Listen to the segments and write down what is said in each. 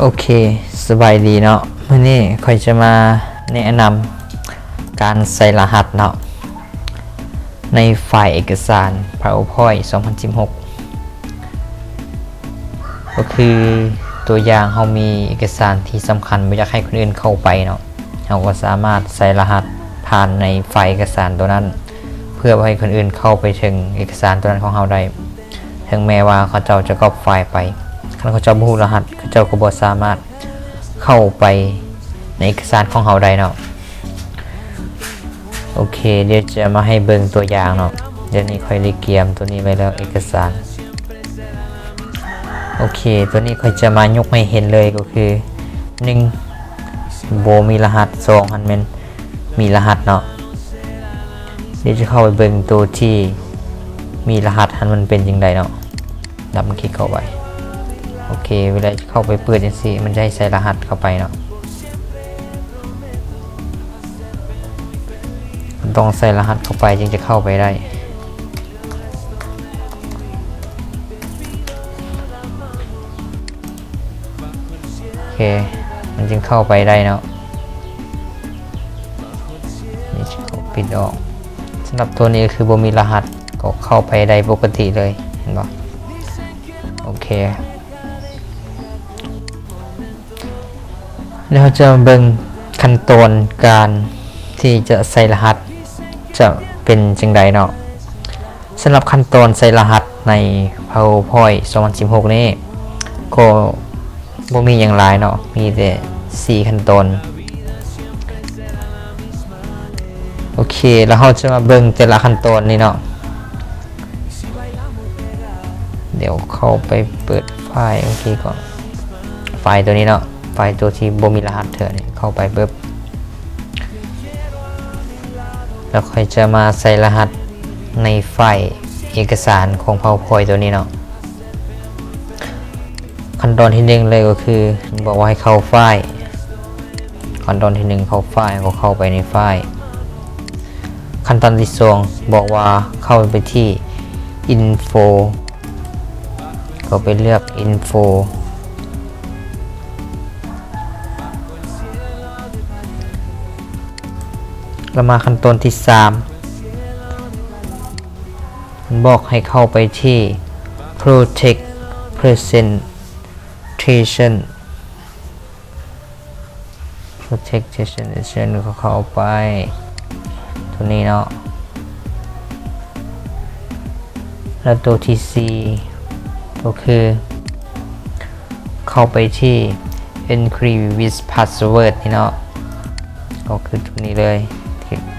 โอเคสบายดีเนาะวันนี้ค่อยจะมาแนะนำการใส่รหัสเนาะในไฟล์เอกสาร PowerPoint 2016 ก็คือตัวอย่างเรามีเอกสารที่สำคัญไม่อยากให้คนอื่นเข้าไปเนาะเราก็สามารถใส่รหัสผ่านในไฟล์เอกสารตัวนั้นเพื่อให้คนอื่นเข้าไปถึงเอกสารตัวนั้นของเราได้ถึงแม้ว่าเขาจะก๊อปไฟล์ไปถ้าเขาจะบูรหัสเขาจะก็บ่สามารถเข้าไปในเอกสารของเราได้เนาะโอเคเดี๋ยวจะมาให้เบิ่งตัวอย่างเนาะเดี๋ยวนี้ค่อยได้เกียมตัวนี้ไว้แล้วเอกสารโอเคตัวนี้ค่อยจะมายกให้เห็นเลยก็คือ1โบมีรหัส2อันมันมีรหัสเนาะเดี๋ยวจะเข้าไปเบิ่งตัวที่มีรหัสมันเป็นยังไงเนาะดับคลิกเข้าไปโอเคเวลาเข้าไปเปิดจังซี่มันจะให้ใส่รหัสเข้าไปเนาะต้องใส่รหัสเข้าไปจึงจะเข้าไปได้โอเคมันจึงเข้าไปได้เนาะนี่จะปิดออกสำหรับตัวนี้คือบ่มีรหัสก็เข้าไปได้ปกติเลยเห็นบ่โอเคแล้วจะเบิ่งขั้นตอนการที่จะใส่รหัสจะเป็นจังไดเนาะสำหรับขั้นตอนใส่รหัสใน PowerPoint 2016 นี้ก็บ่มีอย่างหลายเนาะมีแต่4ขั้นตอนโอเคแล้วเราจะมาเบิ่งแต่ละขั้นตอนนี้เนาะเดี๋ยวเข้าไปเปิดไฟล์โอเคก่อนไฟล์ตัวนี้เนาะไฟล์ตัวที่บ่มีรหัสเถอะนี่เข้าไปปึ๊บแล้วค่อยจะมาใส่รหัสในไฟล์เอกสารของ PowerPoint ตัวนี้เนาะขั้นตอนที่1เลยก็คือบอกว่าให้เข้าไฟล์ขั้นตอนที่1เข้าไฟล์ก็เข้าไปในไฟล์ขั้นตอนที่2บอกว่าเข้าไปที่ info ก็ไปเลือก info แล้วมาขั้นตอนที่3บอกให้เข้าไปที่ protect presentation ก็เข้าไปตัวนี้เนาะแล้วตัวที่ 4ก็คือเข้าไปที่ encrypt with password นี่เนาะก็คือตัวนี้เลย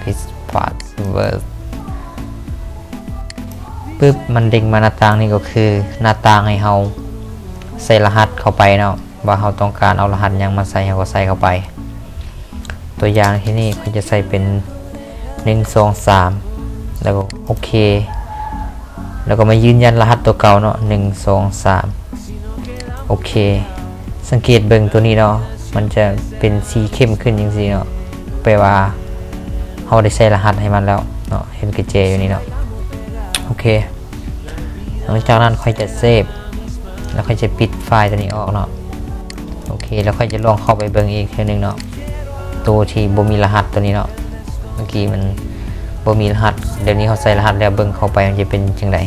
with password ปึ๊บมันเด้งมาหน้าต่างนี่ก็คือหน้าต่างให้เราใส่รหัสเข้าไปเนาะว่าเราต้องการเอารหัสยังมาใส่เราก็ใส่เข้าไปตัวอย่างที่นี่เขาจะใส่เป็น1 2 3แล้วก็โอเคแล้วก็มายืนยันรหัสตัวเก่าเนาะ1 2 3โอเคสังเกตเบิ่งตัวนี้เนาะมันจะเป็นสีเข้มขึ้นอย่างนี้เนาะแปลว่าเราได้ใส่รหัสให้มันแล้วเนาะเห็นกระเจอยู่นี่เนาะโอเคหลังจากนั้นค่อยจะเซฟแล้วค่อยจะปิดไฟล์ตัวนี้ออกเนาะโอเคแล้วค่อยจะลองเข้าไปเบิ่งอีกทีนึงเนาะตัวที่บ่มีรหัสตัวนี้เนาะเมื่อกี้มันบ่มีรหัสเดี๋ยวนี้เขาใส่รหัสแล้วเบิ่งเข้าไปมันจะเป็นจังได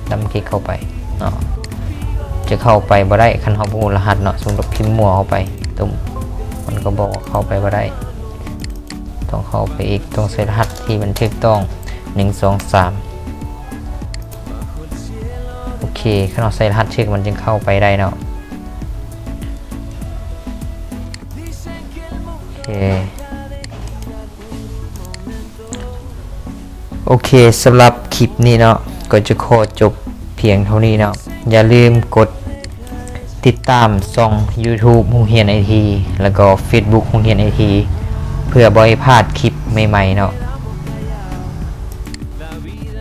ดับคลิกเข้าไปเนาะจะเข้าไปบ่ได้คันเขาบ่รู้รหัสเนาะสมมุติพิมพ์มั่วเข้าไปตุ่มมันก็บอกว่าเข้าไปบ่ได้ต้องเข้าไปอีกต้องใส่รหัสที่มันถูกต้อง1 2 3โอเคคันเราใส่รหัสถูกมันจึงเข้าไปได้เนาะโอเคสำหรับคลิปนี้เนาะก็จะขอจบเพียงเท่านี้เนาะอย่าลืมกดติดตามช่อง YouTube โรงเรียน IT แล้วก็ Facebook โรงเรียน IT เพื่อบ่ให้พลาดคลิปใหม่ๆเนาะ